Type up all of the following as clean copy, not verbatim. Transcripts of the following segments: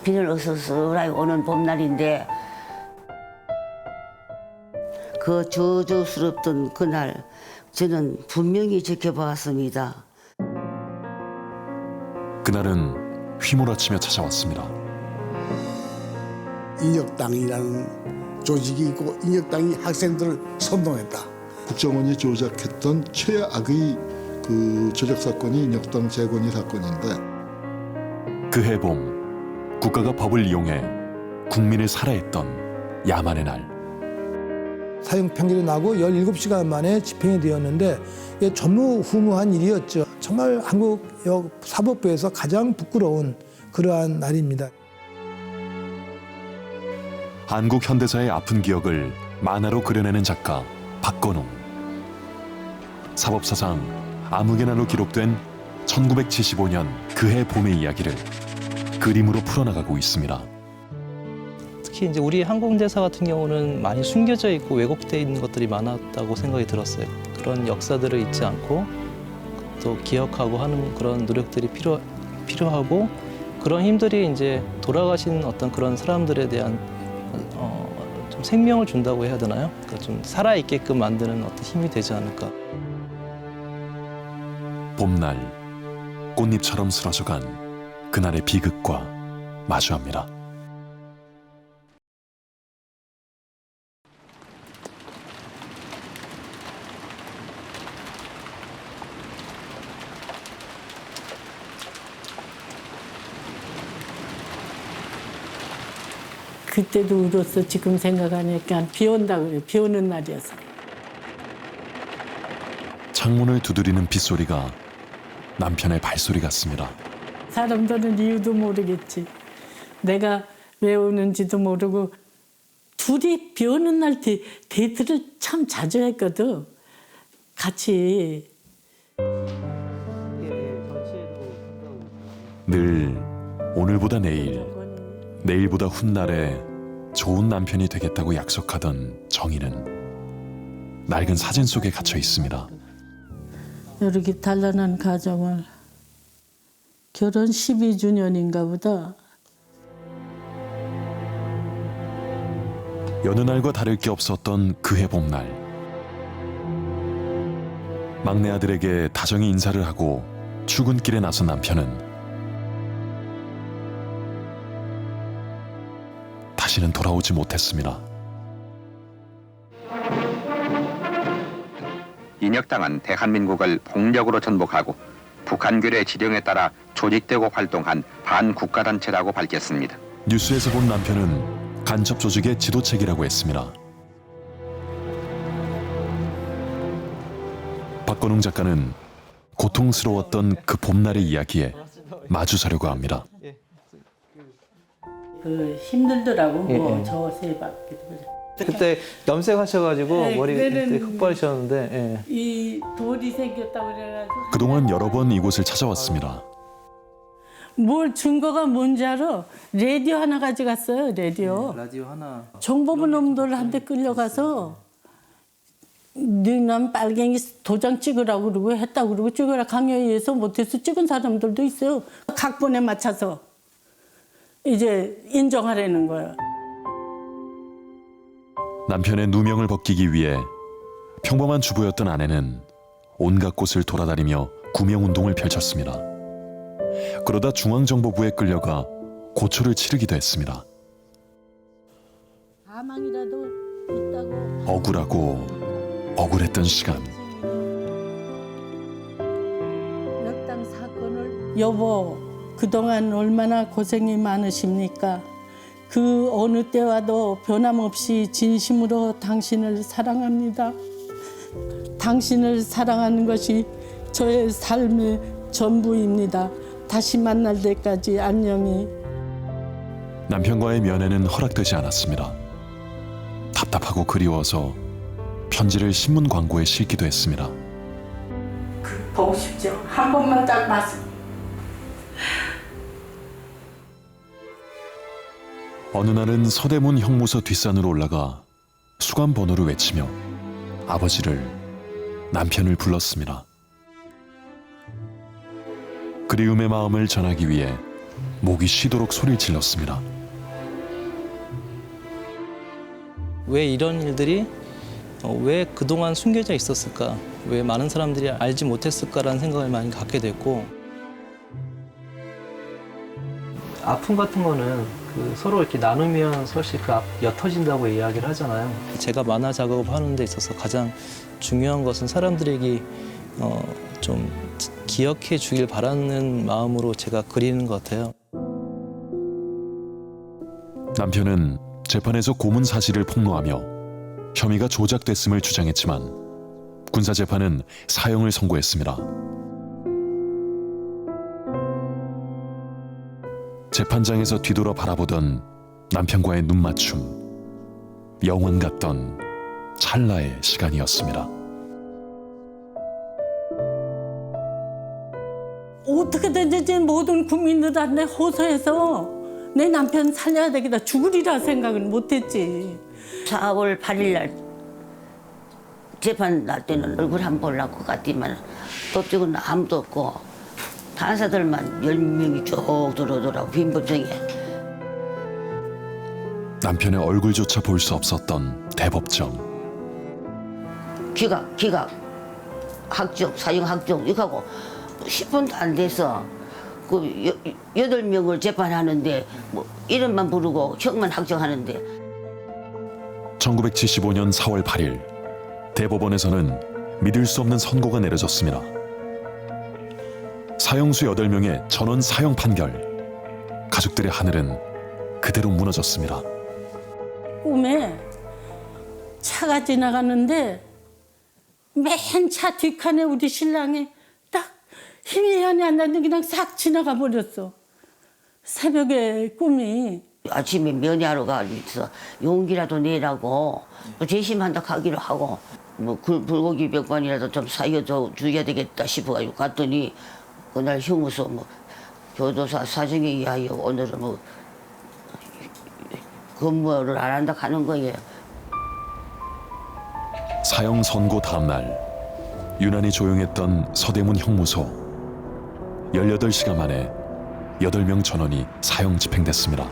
비를 으슬으슬하게 오는 봄날인데 그 저주스럽던 그날 저는 분명히 지켜보았습니다. 그날은 휘몰아치며 찾아왔습니다. 인혁당이라는 조직이 있고 인혁당이 학생들을 선동했다. 국정원이 조작했던 최악의 그 조작 사건이 인혁당 재건이 사건인데 그해 봄 국가가 법을 이용해 국민을 살해했던 야만의 날. 사형 판결이 나고 17시간 만에 집행이 되었는데 이게 전무후무한 일이었죠. 정말 한국 사법부에서 가장 부끄러운 그러한 날입니다. 한국 현대사의 아픈 기억을 만화로 그려내는 작가 박건웅. 사법사상 아무개나로 기록된 1975년 그해 봄의 이야기를 그림으로 풀어나가고 있습니다. 특히 이제 우리 한국대사 같은 경우는 많이 숨겨져 있고 왜곡되어 있는 것들이 많았다고 생각이 들었어요. 그런 역사들을 잊지 않고 또 기억하고 하는 그런 노력들이 필요하고 그런 힘들이 이제 돌아가신 어떤 그런 사람들에 대한 좀 생명을 준다고 해야 되나요? 그러니까 좀 살아있게끔 만드는 어떤 힘이 되지 않을까. 봄날 꽃잎처럼 쓰러져간 그날의 비극과 마주합니다. 그때도 울었어. 지금 생각하니까 비 온다 그래. 비 오는 날이어서. 창문을 두드리는 빗소리가 남편의 발소리 같습니다. 사람들은 이유도 모르겠지. 내가 왜 우는지도 모르고 둘이 비 오는 날 데이트를 참 자주 했거든. 같이. 늘 오늘보다 내일, 내일보다 훗날에 좋은 남편이 되겠다고 약속하던 정희는 낡은 사진 속에 갇혀 있습니다. 이렇게 단란한 가정을 결혼 12주년인가 보다. 여느 날과 다를 게 없었던 그해 봄날. 막내 아들에게 다정히 인사를 하고 출근길에 나선 남편은 다시는 돌아오지 못했습니다. 인혁당은 대한민국을 폭력으로 전복하고 북한군의 지령에 따라 조직되고 활동한 반국가단체라고 밝혔습니다. 뉴스에서 본 남편은 간첩 조직의 지도책이라고 했습니다. 박건웅 작가는 고통스러웠던 그 봄날의 이야기에 마주서려고 합니다. 그 힘들더라고. 뭐 예. 저 세 바퀴. 그때 염색하셔가지고 네, 머리 그때는 그때 흑발이셨는데 예. 이 돌이 생겼다고 그래가지고. 그동안 여러 번 이곳을 찾아왔습니다. 뭘 증거가 뭔지 알아? 라디오 하나 가져갔어요. 라디오. 라디오 하나. 정보부 놈들한테 끌려가서 남 빨갱이 도장 찍으라고 그러고 했다고 그러고 찍으라 강요해서 못해서 찍은 사람들도 있어요. 각본에 맞춰서 이제 인정하라는 거예요. 남편의 누명을 벗기기 위해 평범한 주부였던 아내는 온갖 곳을 돌아다니며 구명운동을 펼쳤습니다. 그러다 중앙정보부에 끌려가 고초를 치르기도 했습니다. 가망이라도 있다고. 억울하고 억울했던 시간. 역당 사건을. 여보, 그동안 얼마나 고생이 많으십니까? 그 어느 때와도 변함없이 진심으로 당신을 사랑합니다. 당신을 사랑하는 것이 저의 삶의 전부입니다. 다시 만날 때까지 안녕히. 남편과의 면회는 허락되지 않았습니다. 답답하고 그리워서 편지를 신문 광고에 실기도 했습니다. 보고 싶죠. 한 번만 딱 봤어. 어느 날은 서대문 형무소 뒷산으로 올라가 수감 번호를 외치며 아버지를, 남편을 불렀습니다. 그리움의 마음을 전하기 위해 목이 쉬도록 소리를 질렀습니다. 왜 이런 일들이 왜 그동안 숨겨져 있었을까? 왜 많은 사람들이 알지 못했을까라는 생각을 많이 갖게 됐고, 아픔 같은 거는 서로 이렇게 나누면 사실 옅어진다고 이야기를 하잖아요. 제가 만화 작업을 하는 데 있어서 가장 중요한 것은 사람들에게 좀 기억해 주길 바라는 마음으로 제가 그리는 것 같아요. 남편은 재판에서 고문 사실을 폭로하며 혐의가 조작됐음을 주장했지만 군사재판은 사형을 선고했습니다. 재판장에서 뒤돌아 바라보던 남편과의 눈맞춤, 영원 같던 찰나의 시간이었습니다. 어떻게든지 모든 국민들한테 호소해서 내 남편 살려야 되겠다. 죽으리라 생각은 못했지. 4월 8일 날 재판 날 때는 얼굴 한 번 보려고 갔지만 법정은 아무도 없고 판사들만 10명이 쭉 들어오더라고, 빈 법정에. 남편의 얼굴조차 볼 수 없었던 대법정. 기각, 확정, 사형 확정 이거 하고 10분도 안 돼서 그 8명을 재판하는데 뭐 이름만 부르고 형만 확정하는데 1975년 4월 8일 대법원에서는 믿을 수 없는 선고가 내려졌습니다. 사형수 8명의 전원 사형 판결. 가족들의 하늘은 그대로 무너졌습니다. 꿈에 차가 지나가는데 맨 차 뒷칸에 우리 신랑이 딱 힘이 안 나는데 그냥 싹 지나가 버렸어. 새벽에 꿈이. 아침에 면회하러 가서 용기라도 내라고 재심한다 하기로 하고 뭐 불고기 몇 번이라도 좀 사여줘 줘야 되겠다 싶어가지고 갔더니 그날 형무소 뭐 교도사 사정에 의하여 오늘은 뭐 근무를 안 한다 하는 거예요. 사형 선고 다음 날 유난히 조용했던 서대문 형무소. 18시간 만에 8명 전원이 사형 집행됐습니다.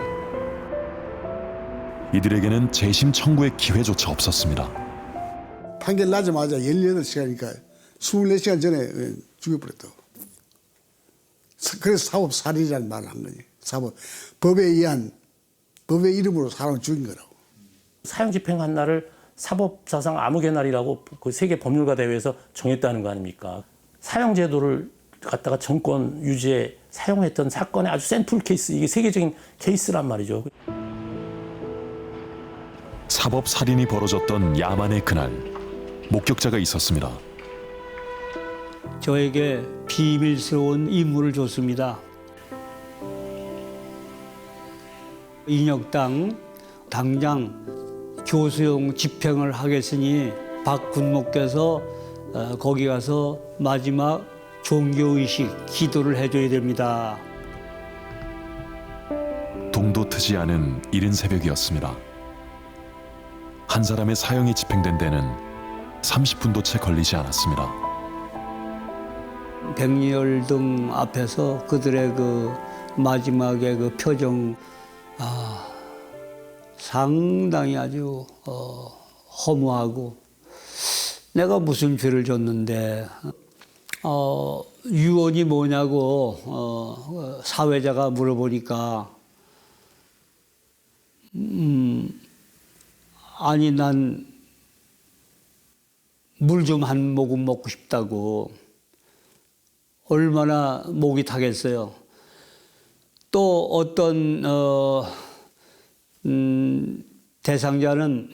이들에게는 재심 청구의 기회조차 없었습니다. 판결 나자마자 18시간이니까 24시간 전에 죽여버렸다고. 그래서 사법살인이라는 말을 한 거지. 법에 의한, 법의 이름으로 사람을 죽인 거라고. 사형 집행한 날을 사법사상 암흑의 날이라고 그 세계 법률가 대회에서 정했다는 거 아닙니까? 사형 제도를 갖다가 정권 유지에 사용했던 사건의 아주 센트럴 케이스, 이게 세계적인 케이스란 말이죠. 사법 살인이 벌어졌던 야만의 그날 목격자가 있었습니다. 저에게 비밀스러운 임무를 줬습니다. 인혁당 당장 교수형 집행을 하겠으니 박 군목께서 거기 가서 마지막 종교의식, 기도를 해줘야 됩니다. 동도 트지 않은 이른 새벽이었습니다. 한 사람의 사형이 집행된 데는 30분도 채 걸리지 않았습니다. 백리열등 앞에서 그들의 그 마지막의 그 표정, 상당히 아주 허무하고, 내가 무슨 죄를 졌는데 유언이 뭐냐고 사회자가 물어보니까 아니 난 물 좀 한 모금 먹고 싶다고. 얼마나 목이 타겠어요. 또 어떤 대상자는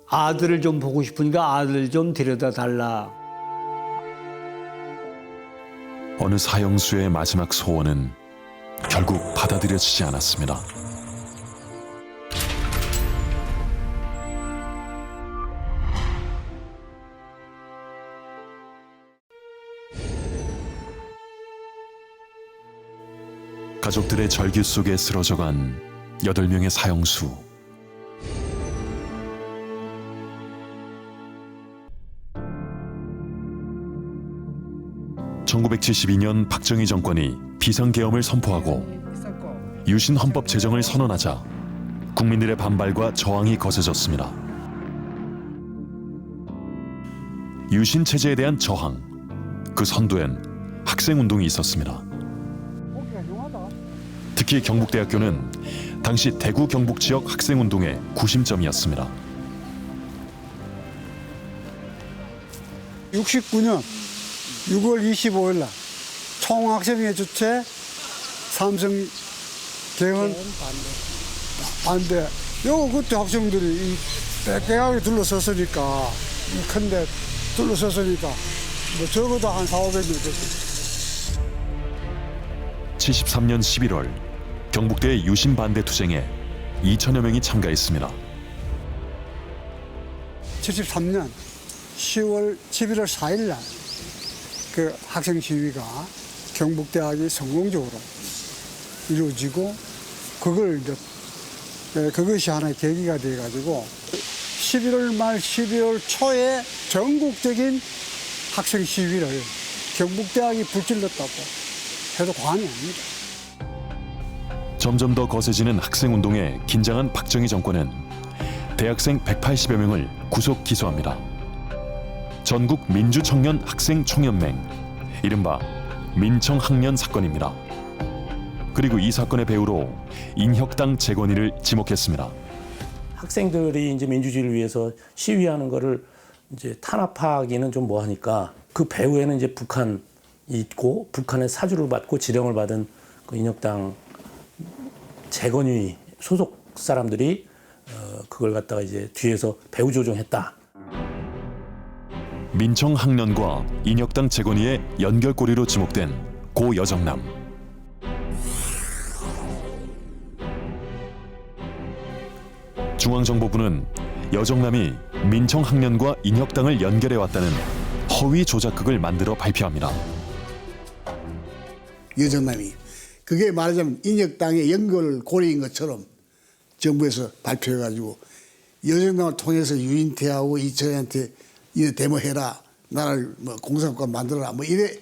아들을 좀 보고 싶으니까 아들 좀 데려다 달라. 어느 사형수의 마지막 소원은 결국 받아들여지지 않았습니다. 가족들의 절규 속에 쓰러져간 8명의 사형수. (1972년) 박정희 정권이 비상계엄을 선포하고 유신 헌법 제정을 선언하자 국민들의 반발과 저항이 거세졌습니다. 유신 체제에 대한 저항, 그 선두엔 학생운동이 있었습니다. 특히 경북대학교는 당시 대구 경북 지역 학생운동의 구심점이었습니다. 69년 6월 25일 날 총학생회 주최 삼성 개헌 반대. 요 그때 학생들이 이 빽빽하게 둘러섰으니까 이 큰데 둘러섰으니까 뭐 적어도 한 400~500명 됐어요. 73년 11월 경북대 유신 반대 투쟁에 2천여 명이 참가했습니다. 73년 11월 4일 날 그 학생 시위가 경북대학이 성공적으로 이루어지고 그걸 이제 그것이 하나의 계기가 돼 가지고 11월 말 12월 초에 전국적인 학생 시위를 경북대학이 불질렀다고 해도 과언이 아닙니다. 점점 더 거세지는 학생운동에 긴장한 박정희 정권은 대학생 180여 명을 구속 기소합니다. 전국 민주청년 학생총연맹, 이른바 민청학년 사건입니다. 그리고 이 사건의 배우로 인혁당 재건이를 지목했습니다. 학생들이 이제 민주주의를 위해서 시위하는 거를 이제 탄압하기는 좀 뭐하니까 그 배후에는 이제 북한이 있고 북한의 사주를 받고 지령을 받은 그 인혁당 재건위 소속 사람들이 그걸 갖다가 이제 뒤에서 배후 조종했다. 민청학년과 인혁당 재건이의 연결고리로 지목된 고 여정남. 중앙정보부는 여정남이 민청학년과 인혁당을 연결해왔다는 허위 조작극을 만들어 발표합니다. 여정남이 그게 말하자면 인혁당의 연결고리인 것처럼 정부에서 발표해가지고 여정남을 통해서 유인태하고 이철이한테 이래 데모해라, 나라를 뭐 공산국가 만들어라, 뭐 이래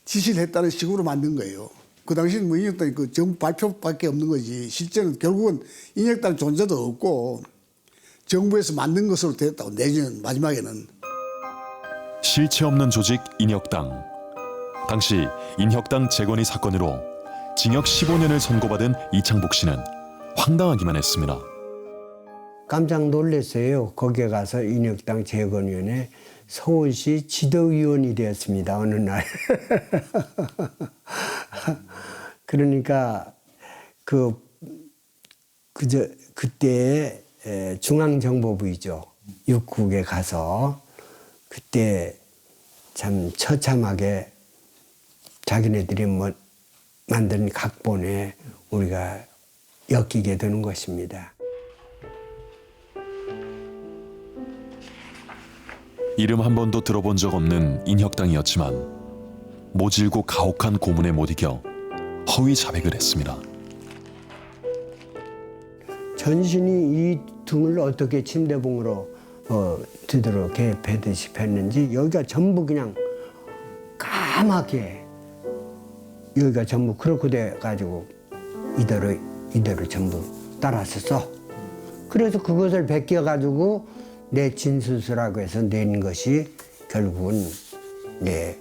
지시를 했다는 식으로 만든 거예요. 그 당시는 뭐 인혁당이 그 정부 발표밖에 없는 거지 실제는 결국은 인혁당 존재도 없고 정부에서 만든 것으로 됐다고 내년 마지막에는. 실체 없는 조직 인혁당. 당시 인혁당 재건이 사건으로 징역 15년을 선고받은 이창복 씨는 황당하기만 했습니다. 깜짝 놀랐어요. 거기에 가서 인혁당 재건위원회 서울시 지도위원이 되었습니다. 어느 날. 그러니까 그때 중앙정보부이죠. 육국에 가서 그때 참 처참하게 자기네들이 만든 각본에 우리가 엮이게 되는 것입니다. 이름 한 번도 들어본 적 없는 인혁당이었지만 모질고 가혹한 고문에 못 이겨 허위 자백을 했습니다. 전신이 이 등을 어떻게 침대봉으로 뒤로 개입하듯이 했는지 여기가 전부 그냥 까맣게 여기가 전부 그렇게 돼가지고 이대로 전부 따라서 써. 그래서 그것을 베껴가지고 내 진술서라고 해서 낸 것이 결국은 내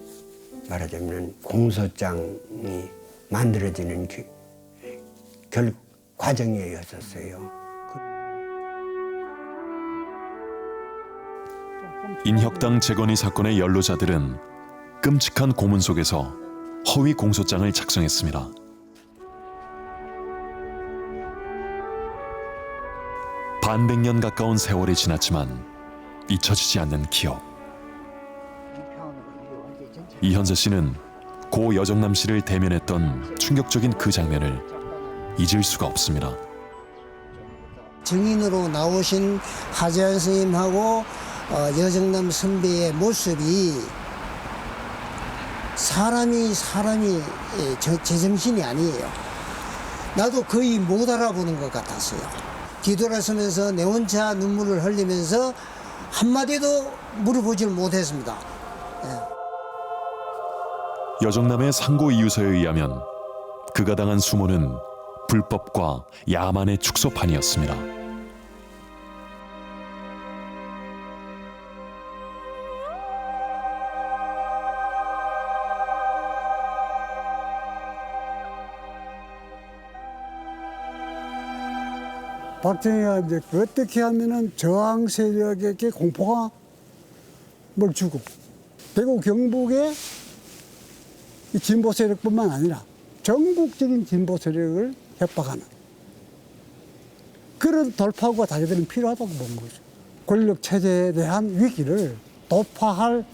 말하자면 공소장이 만들어지는 과정이었어요. 인혁당 재건이 사건의 연루자들은 끔찍한 고문 속에서 허위 공소장을 작성했습니다. 반백년 가까운 세월이 지났지만 잊혀지지 않는 기억. 이현서 씨는 고 여정남 씨를 대면했던 충격적인 그 장면을 잊을 수가 없습니다. 증인으로 나오신 하재한 스님하고 여정남 선배의 모습이 사람이 제정신이 아니에요. 나도 거의 못 알아보는 것 같았어요. 뒤돌아서면서 내 혼자 눈물을 흘리면서 한마디도 물어보질 못했습니다. 여정남의 상고 이유서에 의하면 그가 당한 수모는 불법과 야만의 축소판이었습니다. 박정희가 이제 어떻게 하면은 저항 세력에게 공포감을 주고 대구 경북의 이 진보 세력뿐만 아니라 전국적인 진보 세력을 협박하는 그런 돌파구가 자기들은 필요하다고 본 거죠. 권력 체제에 대한 위기를 도파할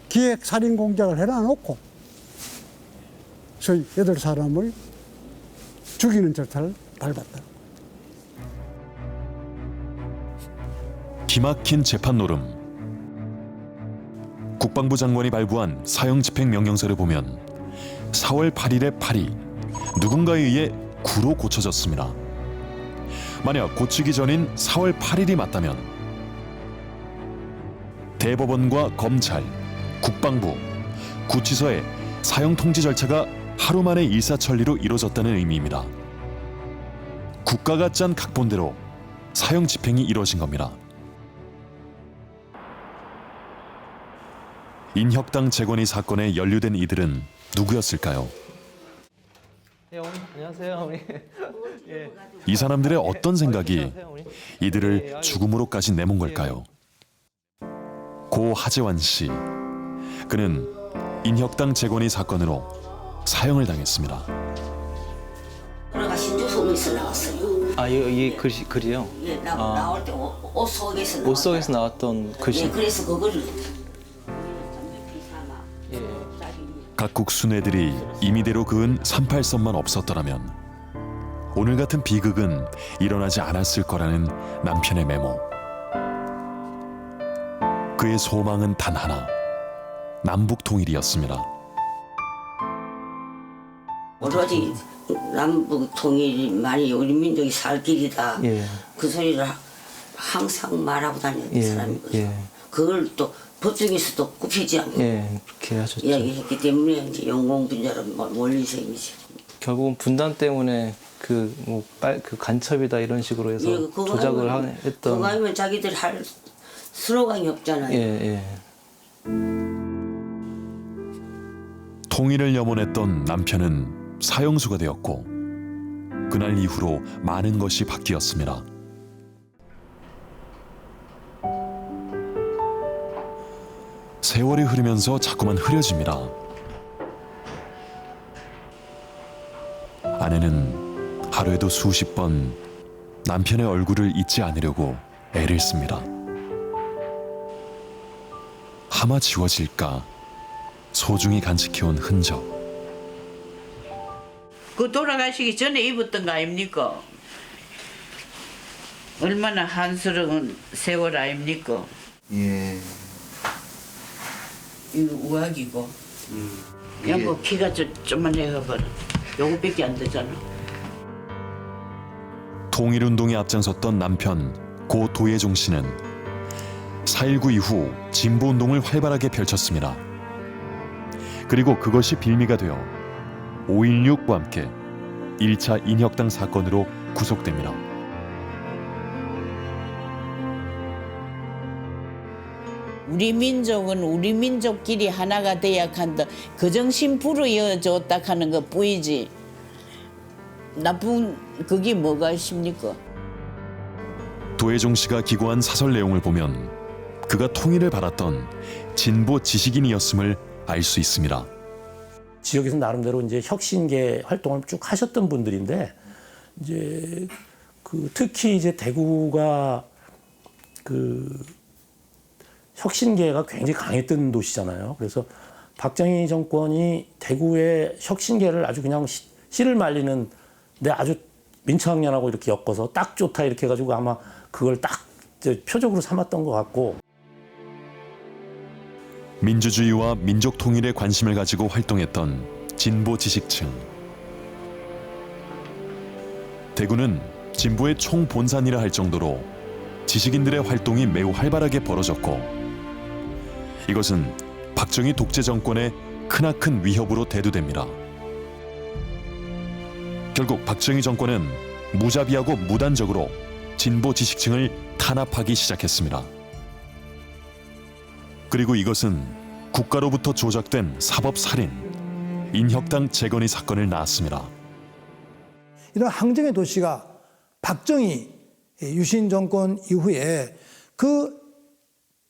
기획 살인 공작을 해놔놓고 소위 8사람을 죽이는 절차를 밟았다. 기막힌 재판 노름. 국방부 장관이 발부한 사형 집행 명령서를 보면 4월 8일의 8이 누군가에 의해 9로 고쳐졌습니다. 만약 고치기 전인 4월 8일이 맞다면 대법원과 검찰, 국방부, 구치소의 사형 통지 절차가 하루 만에 일사천리로 이루어졌다는 의미입니다. 국가가 짠 각본대로 사형 집행이 이루어진 겁니다. 인혁당 재건이 사건에 연루된 이들은 누구였을까요? 어머니 안녕하세요 어머니. 예. 이 사람들의 어떤 생각이 이들을 죽음으로까지 내몬 걸까요? 고 하재환 씨, 그는 인혁당 재건이 사건으로 사형을 당했습니다. 그래가 신주 속에서 나왔어요. 아 이 글이요? 예, 나올 때 옷 속에서 나왔어요. 옷 속에서 나왔던 글씨. 예, 그래서 그거를 각국 순회들이 임의대로 그은 38선만 없었더라면 오늘 같은 비극은 일어나지 않았을 거라는 남편의 메모. 그의 소망은 단 하나, 남북 통일이었습니다. 오로지 남북 통일만이 우리 민족이 살 길이다. 예. 그 소리를 항상 말하고 다녔던 사람이거든요. 예. 그걸 또 법정에서도 굽히지 않고 그렇게 하셨죠. 이야기했기 때문에 이제 영공분자로 몰린 셈이지. 결국은 분단 때문에 그 간첩이다 이런 식으로 해서 조작을 했던. 그거 아니면 자기들 할 스로건이 없잖아요. 통일을 염원했던 남편은 사형수가 되었고 그날 이후로 많은 것이 바뀌었습니다. 세월이 흐르면서 자꾸만 흐려집니다. 아내는 하루에도 수십 번 남편의 얼굴을 잊지 않으려고 애를 씁니다. 하마 지워질까 소중히 간직해온 흔적. 그 돌아가시기 전에 입었던 거 아닙니까? 얼마나 한스러운 세월 아닙니까? 예. 이거 우악이고 양고 키가 좀만 해봐라. 요거밖에 안 되잖아. 통일운동에 앞장섰던 남편 고 도예종 씨는 4.19 이후 진보운동을 활발하게 펼쳤습니다. 그리고 그것이 빌미가 되어 5.16과 함께 1차 인혁당 사건으로 구속됩니다. 우리 민족은 우리 민족끼리 하나가 돼야 한다. 그 정신 불어여줬다 하는 것 뿐이지. 나쁜 그게 뭐가 있습니까? 도예종 씨가 기고한 사설 내용을 보면 그가 통일을 바랐던 진보 지식인이었음을 알 수 있습니다. 지역에서 나름대로 이제 혁신계 활동을 쭉 하셨던 분들인데 이제 특히 이제 대구가 혁신계가 굉장히 강했던 도시잖아요. 그래서 박정희 정권이 대구의 혁신계를 아주 그냥 씨를 말리는 데 아주 민청학년하고 이렇게 엮어서 딱 좋다 이렇게 해가지고 아마 그걸 딱 표적으로 삼았던 것 같고. 민주주의와 민족 통일에 관심을 가지고 활동했던 진보 지식층. 대구는 진보의 총본산이라 할 정도로 지식인들의 활동이 매우 활발하게 벌어졌고 이것은 박정희 독재 정권의 크나큰 위협으로 대두됩니다. 결국 박정희 정권은 무자비하고 무단적으로 진보 지식층을 탄압하기 시작했습니다. 그리고 이것은 국가로부터 조작된 사법살인, 인혁당 재건의 사건을 낳았습니다. 이런 항쟁의 도시가 박정희 유신 정권 이후에 그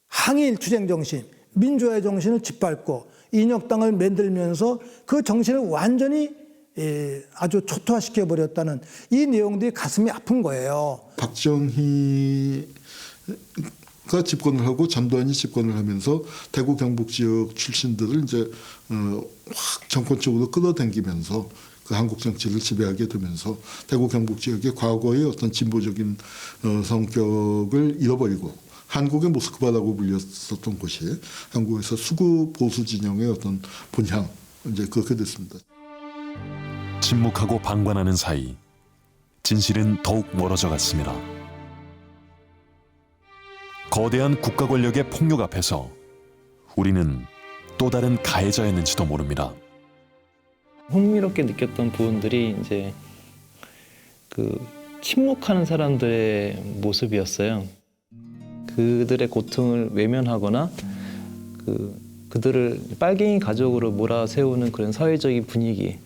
항일 투쟁 정신, 민주화의 정신을 짓밟고 인혁당을 만들면서 그 정신을 완전히 아주 초토화시켜 버렸다는 이 내용들이 가슴이 아픈 거예요. 박정희가 집권을 하고 전두환이 집권을 하면서 대구 경북 지역 출신들을 이제 확 정권적으로 끌어당기면서 그 한국 정치를 지배하게 되면서 대구 경북 지역의 과거의 어떤 진보적인 성격을 잃어버리고 한국의 모스크바라고 불렸었던 곳이 한국에서 수구 보수 진영의 어떤 본향 이제 그렇게 됐습니다. 침묵하고 방관하는 사이 진실은 더욱 멀어져 갔습니다. 거대한 국가 권력의 폭력 앞에서 우리는 또 다른 가해자였는지도 모릅니다. 흥미롭게 느꼈던 부분들이 이제 그 침묵하는 사람들의 모습이었어요. 그들의 고통을 외면하거나 그들을 빨갱이 가족으로 몰아세우는 그런 사회적인 분위기,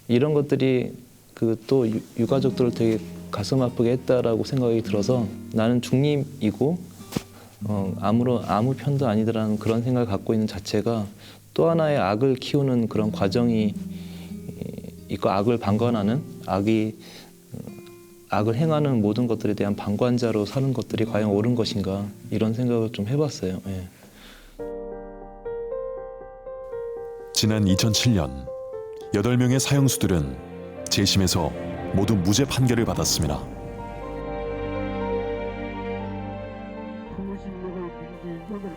이런 것들이 그 또 유가족들을 되게 가슴 아프게 했다라고 생각이 들어서 나는 중립이고 아무 편도 아니다라는 그런 생각을 갖고 있는 자체가 또 하나의 악을 키우는 그런 과정이 있고, 악을 방관하는, 악을 행하는 모든 것들에 대한 방관자로 사는 것들이 과연 옳은 것인가, 이런 생각을 좀 해봤어요. 예. 지난 2007년 8명의 사형수들은 재심에서 모두 무죄 판결을 받았습니다.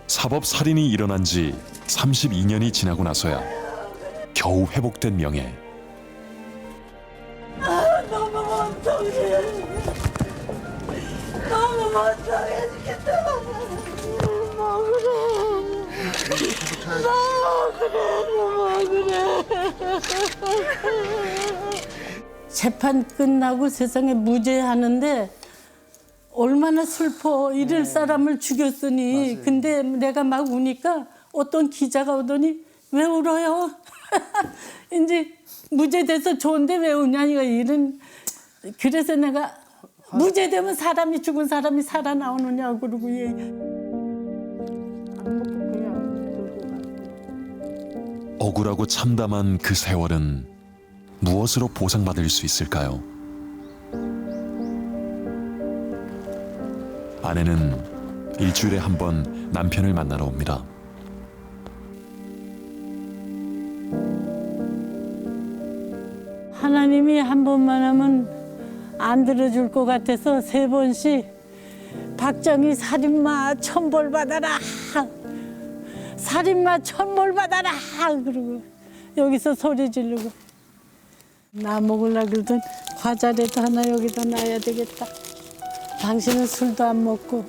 사법살인이 일어난 지 32년이 지나고 나서야 겨우 회복된 명예. 너무 멍청해. 너무 멍청해 죽겠다. 너무 그래. 재판 끝나고 세상에 무죄하는데 얼마나 슬퍼. 이럴 사람을 죽였으니. 맞아요. 근데 내가 막 우니까 어떤 기자가 오더니 왜 울어요? 이제 무죄돼서 좋은데 왜 우냐니까 이런. 그래서 내가 무죄되면 사람이 죽은 사람이 살아나오느냐고 그러고 얘. 억울하고 참담한 그 세월은 무엇으로 보상받을 수 있을까요? 아내는 일주일에 한 번 남편을 만나러 옵니다. 하나님이 한 번만 하면 안 들어줄 것 같아서 3번씩 박정희 살인마 천벌 받아라. 살인마 천벌 받아라. 그러고 여기서 소리 지르고. 나 먹으려고 그러던 과자라도 하나 여기다 놔야 되겠다. 당신은 술도 안 먹고.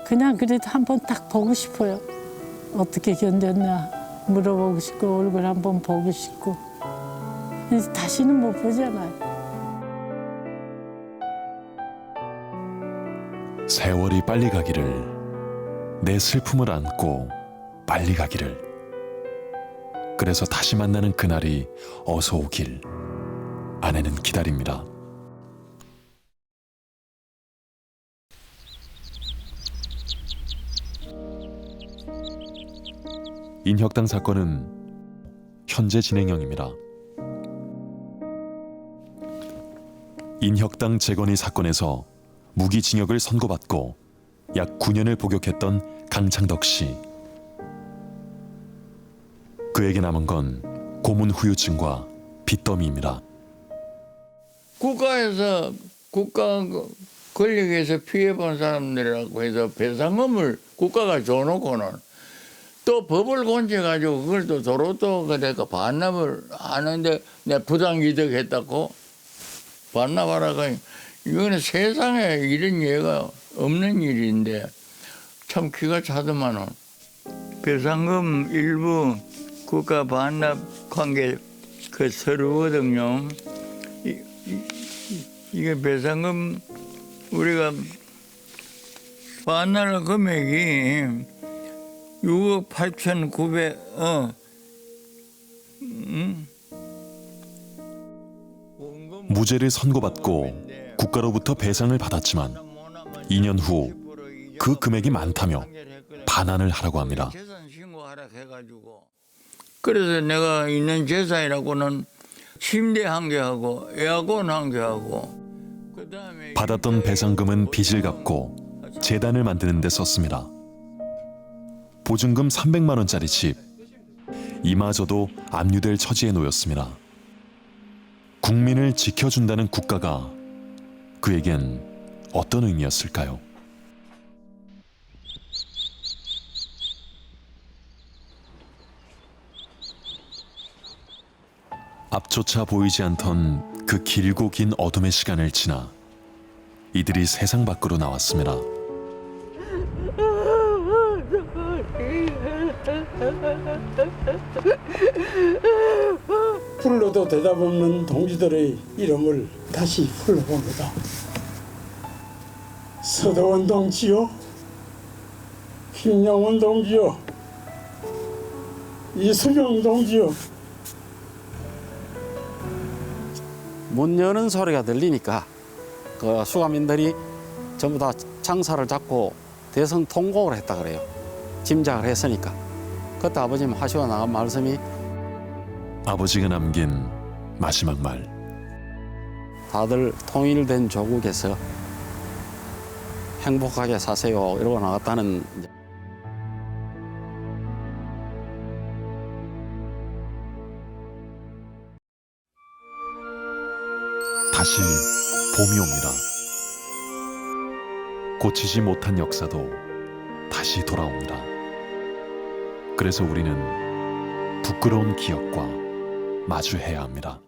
그냥 그래도 한 번 딱 보고 싶어요. 어떻게 견뎠나 물어보고 싶고 얼굴 한번 보고 싶고. 다시는 못 보잖아요. 세월이 빨리 가기를, 내 슬픔을 안고 빨리 가기를. 그래서 다시 만나는 그날이 어서 오길 아내는 기다립니다. 인혁당 사건은 현재 진행형입니다. 인혁당 재건의 사건에서 무기징역을 선고받고 약 9년을 복역했던 강창덕 씨. 그에게 남은 건 고문 후유증과 빚더미입니다. 국가 권력에서 피해본 사람들이라고 해서 배상금을 국가가 줘놓고는 또 법을 곤지해가지고 그걸 또 도로 또 그래가 반납을 하는데 내 부당이득했다고 반납하라가 이거는 세상에 이런 예가 없는 일인데 참 기가 차더만은 배상금 일부 국가 반납 관계 그 서류거든요. 이게 배상금 우리가 반납 금액이 6억 8,900 무죄를 선고받고 국가로부터 배상을 받았지만 2년 후 그 금액이 많다며 반환을 하라고 합니다. 그래서 내가 있는 재산이라고는 침대 한 개 하고 에어컨 한 개 하고 받았던 배상금은 빚을 갚고 재단을 만드는 데 썼습니다. 보증금 300만 원짜리 집, 이마저도 압류될 처지에 놓였습니다. 국민을 지켜준다는 국가가 그에겐 어떤 의미였을까요? 앞조차 보이지 않던 그 길고 긴 어둠의 시간을 지나 이들이 세상 밖으로 나왔습니다. 불러도 대답 없는 동지들의 이름을 다시 불러봅니다. 서도원 동지요, 김영원 동지요, 이수경 동지요. 문 여는 소리가 들리니까 그 수감인들이 전부 다 장사를 잡고 대성 통곡을 했다 그래요. 짐작을 했으니까. 그때 아버님 하시고 나간 말씀이 아버지가 남긴 마지막 말. 다들 통일된 조국에서 행복하게 사세요 이러고 나갔다는. 다시 봄이 옵니다. 고치지 못한 역사도 다시 돌아옵니다. 그래서 우리는 부끄러운 기억과 마주해야 합니다.